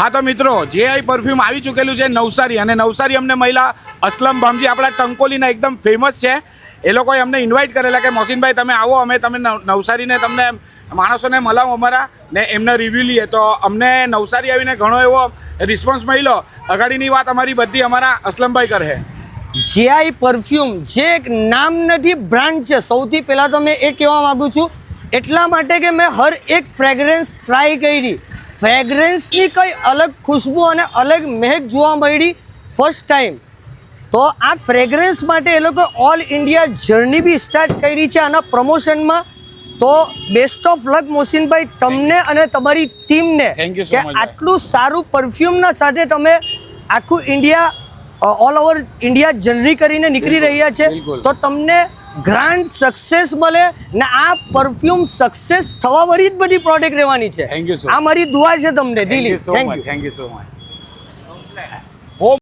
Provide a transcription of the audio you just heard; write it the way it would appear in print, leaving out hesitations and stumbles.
હા તો મિત્રો જેઆઈ પરફ્યુમ આવી ચૂકેલું છે નવસારી, અને નવસારી અમને મહિલા અસલમ ભામજી આપણા ટંકોલીના એકદમ ફેમસ છે. એ લોકોએ અમને ઇન્વાઇટ કરેલા કે મોહસિનભાઈ તમે આવો, અમે તમે નવસારીને તમને માણસોને મળાવો અમારા ને એમના રિવ્યૂ લઈએ. તો અમને નવસારી આવીને ઘણો એવો રિસ્પોન્સ મળ્યો. અગાડીની વાત અમારી બધી અમારા અસલમભાઈ કરે. જેઆઈ પરફ્યુમ જે એક નામ નથી બ્રાન્ડ છે. સૌથી પહેલાં તો મેં એ કહેવા માગું છું એટલા માટે કે મેં હર એક ફ્રેગ્રન્સ ટ્રાય કરી. ફ્રેગ્રન્સની કંઈ અલગ ખુશ્બુ અને અલગ મહેક જોવા મળી ફર્સ્ટ ટાઈમ. તો આ ફ્રેગ્રન્સ માટે એ લોકો ઓલ ઇન્ડિયા જર્ની બી સ્ટાર્ટ કરી છે આના પ્રમોશનમાં. તો બેસ્ટ ઓફ લક મોહસિનભાઈ તમને અને તમારી ટીમને કે આટલું સારું પરફ્યુમના સાથે તમે આખું India all over India journey કરીને નીકળી રહ્યા છે. તો તમને ગ્રાન્ડ સક્સેસ મળે ને આ પરફ્યુમ સક્સેસ થવા વાળી જ બધી પ્રોડક્ટ રહેવાની છે. આ મારી દુઆ છે તમને Delhi. Thank you so much.